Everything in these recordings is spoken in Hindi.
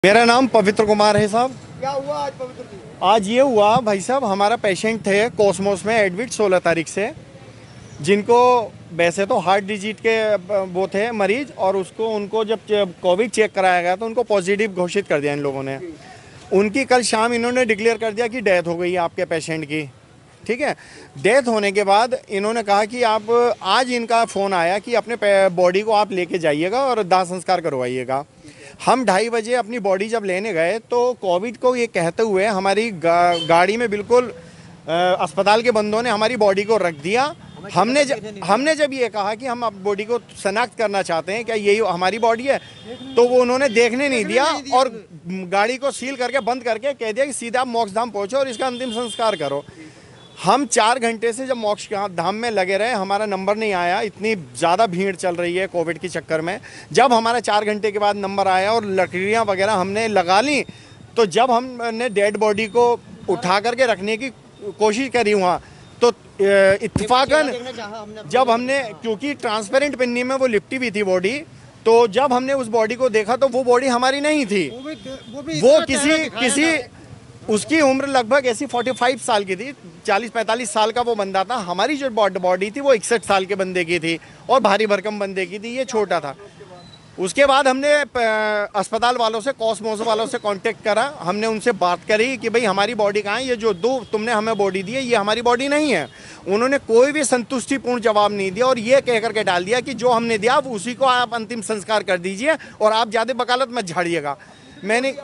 मेरा नाम पवित्र कुमार है साहब। क्या हुआ आज पवित्र जी? आज ये हुआ भाई साहब, हमारा पेशेंट थे कॉस्मोस में एडमिट 16 तारीख से, जिनको वैसे तो हार्ट डिजीज के वो थे मरीज, और उनको जब कोविड चेक कराया गया तो उनको पॉजिटिव घोषित कर दिया इन लोगों ने। उनकी कल शाम इन्होंने डिक्लेयर कर दिया कि डेथ हो गई है आपके पेशेंट की। ठीक है, डेथ होने के बाद इन्होंने कहा कि आप आज इनका फ़ोन आया कि अपने बॉडी को आप लेके जाइएगा और दाह संस्कार करवाइएगा। हम 2:30 बजे अपनी बॉडी जब लेने गए तो कोविड को ये कहते हुए हमारी गाड़ी में बिल्कुल अस्पताल के बंदों ने हमारी बॉडी को रख दिया। हमने जब ये कहा कि हम अब बॉडी को शनाख्त करना चाहते हैं, क्या यही हमारी बॉडी है, तो वो उन्होंने देखने नहीं दिया और गाड़ी को सील करके बंद करके कह दिया कि सीधा आप मोक्ष धाम पहुँचो और इसका अंतिम संस्कार करो। हम 4 घंटे से जब मोक्ष धाम में लगे रहे, हमारा नंबर नहीं आया। इतनी ज़्यादा भीड़ चल रही है कोविड के चक्कर में। जब हमारा 4 घंटे के बाद नंबर आया और लकड़ियाँ वगैरह हमने लगा ली, तो जब हमने डेड बॉडी को उठा करके रखने की कोशिश करी वहाँ, तो इत्तेफाकन जब हमने, क्योंकि ट्रांसपेरेंट पन्नी में वो लिपटी हुई थी बॉडी, तो जब हमने उस बॉडी को देखा तो वो बॉडी हमारी नहीं थी। वो किसी उसकी उम्र लगभग ऐसी 45 साल की थी, 40-45 साल का वो बंदा था। हमारी जो बॉडी थी वो 61 साल के बंदे की थी और भारी भरकम बंदे की थी, ये छोटा था। उसके बाद हमने अस्पताल वालों से, कॉस्मोस वालों से कांटेक्ट करा। हमने उनसे बात करी कि भाई हमारी बॉडी कहाँ है, ये जो तुमने हमें बॉडी दी है ये हमारी बॉडी नहीं है। उन्होंने कोई भी संतुष्टिपूर्ण जवाब नहीं दिया और ये कह करके डाल दिया कि जो हमने दिया उसी को आप अंतिम संस्कार कर दीजिए और आप ज़्यादा वकालत मत झाड़िएगा। मैंने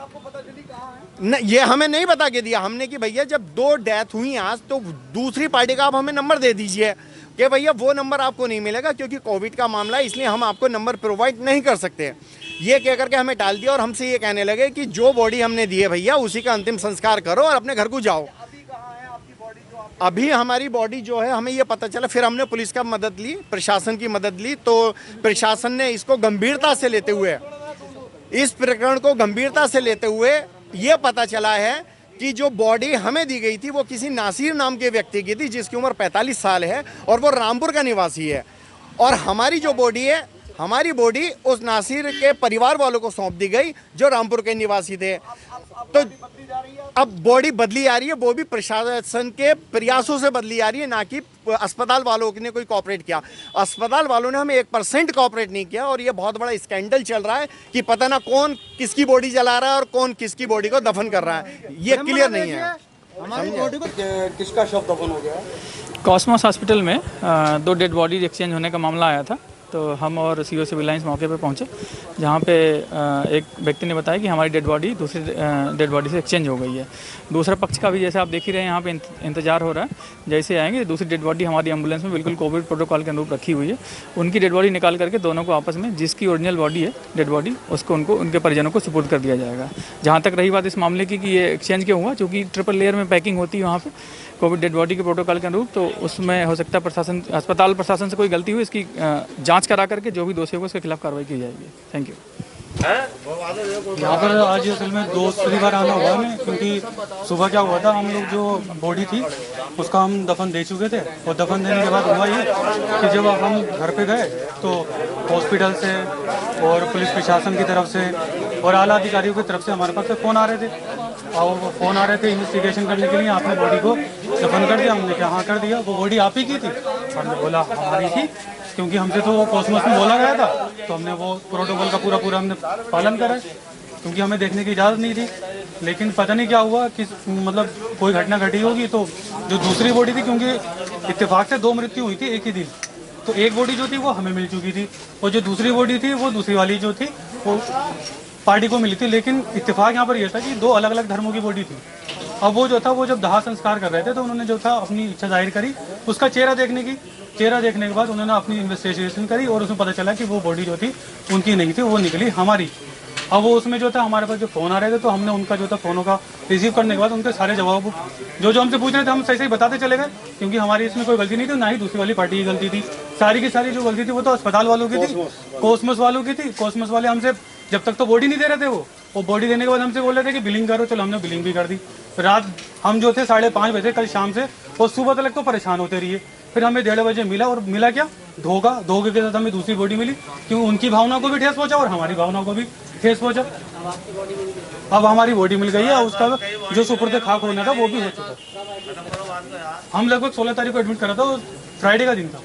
ये हमें नहीं बता के दिया हमने कि भैया जब 2 डेथ हुई आज, तो दूसरी पार्टी का आप हमें नंबर दे दीजिए कि भैया वो नंबर आपको नहीं मिलेगा क्योंकि कोविड का मामला है, इसलिए हम आपको नंबर प्रोवाइड नहीं कर सकते। ये कह करके हमें टाल दिया और हमसे ये कहने लगे कि जो बॉडी हमने दी है भैया उसी का अंतिम संस्कार करो और अपने घर को जाओ। अभी हमारी बॉडी जो है, हमें ये पता चला, फिर हमने पुलिस का मदद ली, प्रशासन की मदद ली, तो प्रशासन ने इसको गंभीरता से लेते हुए, इस प्रकरण को गंभीरता से लेते हुए ये पता चला है कि जो बॉडी हमें दी गई थी वो किसी नासिर नाम के व्यक्ति की थी जिसकी उम्र 45 साल है और वो रामपुर का निवासी है। और हमारी जो बॉडी है, हमारी बॉडी उस नासिर के परिवार वालों को सौंप दी गई जो रामपुर के निवासी थे। तो अब बॉडी बदली जा रही है, वो भी प्रशासन के प्रयासों से बदली जा रही है, ना कि अस्पताल वालों ने कोई कॉपरेट किया। अस्पताल वालों ने हमें 1% कॉपरेट नहीं किया और ये बहुत बड़ा स्कैंडल चल रहा है कि पता ना कौन किसकी बॉडी जला रहा है और कौन किसकी बॉडी को दफन कर रहा है, ये क्लियर नहीं है। हमारी बॉडी को किसका शव दफन हो गया? कॉस्मोस हॉस्पिटल में 2 डेड बॉडी एक्सचेंज होने का मामला आया था, तो हम और सीओ सिविल लाइंस मौके पे पहुंचे, जहां पे एक व्यक्ति ने बताया कि हमारी डेड बॉडी दूसरी डेड बॉडी से एक्सचेंज हो गई है। दूसरा पक्ष का भी जैसे आप देख ही रहे हैं यहाँ पे इंतजार हो रहा है, जैसे आएंगे दूसरी डेड बॉडी हमारी एम्बुलेंस में बिल्कुल कोविड प्रोटोकॉल के अनुरूप रखी हुई है। उनकी डेड बॉडी निकाल करके दोनों को आपस में, जिसकी ओरिजिनल बॉडी है डेड बॉडी, उसको उनके परिजनों को सुपुर्द कर दिया जाएगा। जहाँ तक रही बात इस मामले की कि ये एक्सचेंज क्यों हुआ, चूँकि ट्रिपल लेयर में पैकिंग होती है वहाँ पर कोविड डेड बॉडी के प्रोटोकॉल के अनुरूप, तो उसमें हो सकता है अस्पताल प्रशासन से कोई गलती हुई, इसकी जांच करा करके जो भी दोषी होगा उसके खिलाफ कार्रवाई की जाएगी। Thank you. यहाँ पर आज असल में दूसरी बार आना हुआ हमें, क्योंकि सुबह क्या हुआ था, हम लोग जो बॉडी थी उसका हम दफन दे चुके थे और दफन देने के बाद हुआ ये कि जब हम घर पे गए तो हॉस्पिटल से और पुलिस प्रशासन की तरफ से और आला अधिकारियों की तरफ से हमारे पास फ़ोन आ रहे थे और वो फ़ोन आ रहे थे इन्वेस्टिगेशन करने के लिए, आपने बॉडी को दफन कर दिया। हमने कहा हाँ कर दिया। वो बॉडी आप ही की थी? हमने बोला हमारी थी, क्योंकि हमसे तो वो कॉस्मोस में बोला गया था, तो हमने वो प्रोटोकॉल का पूरा हमने पालन करा, क्योंकि हमें देखने की इजाज़त नहीं थी। लेकिन पता नहीं क्या हुआ कि मतलब कोई घटना घटी होगी, तो जो दूसरी बॉडी थी, क्योंकि इत्तेफाक से 2 मृत्यु हुई थी एक ही दिन, तो एक बॉडी जो थी वो हमें मिल चुकी थी और जो दूसरी बॉडी थी वो दूसरी वाली जो थी वो पार्टी को मिली थी। लेकिन इत्तेफाक यहाँ पर यह था कि 2 अलग अलग धर्मों की बॉडी थी। अब वो जो था, वो जब दाह संस्कार कर रहे थे तो उन्होंने जो था अपनी इच्छा जाहिर करी उसका चेहरा देखने की। चेहरा देखने के बाद उन्होंने अपनी इन्वेस्टिगेशन करी और उसमें पता चला कि वो बॉडी जो थी उनकी नहीं थी, वो निकली हमारी। अब वो उसमें जो था हमारे पास जो फ़ोन आ रहे थे, तो हमने उनका जो था फ़ोनों का रिसीव करने के बाद उनके सारे जवाब जो हमसे पूछ रहे थे हम सही सही बताते चले गए, क्योंकि हमारी इसमें कोई गलती नहीं थी, ना ही दूसरी वाली पार्टी की गलती थी। सारी की सारी जो गलती थी वो तो अस्पताल वालों की थी, कॉस्मोस वालों की थी। कॉस्मोस वाले हमसे जब तक तो बॉडी नहीं दे रहे थे, वो बॉडी देने के बाद हमसे बोल रहे थे कि बिलिंग करो, चलो हमने बिलिंग भी कर दी। रात हम जो थे 5:30 बजे कल शाम से और सुबह तक तो परेशान होते रहिए। फिर हमें 1:30 बजे मिला और मिला क्या, धोखे के साथ हमें दूसरी बॉडी मिली, क्योंकि उनकी भावना को भी ठेस पहुंचा और हमारी भावना को भी। ठेस पहुंचा। अब हमारी बॉडी मिल गई है, उसका जो सुपुर्द खाक होना था वो भी हो चुका है। हम लगभग 16 तारीख को एडमिट करा था, फ्राइडे का दिन था।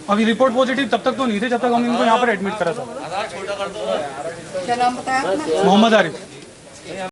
अभी रिपोर्ट पॉजिटिव तब तक तो नहीं थे जब तक हम इनको यहाँ पर एडमिट करा था। क्या नाम बताया आपने? मोहम्मद आरिफ।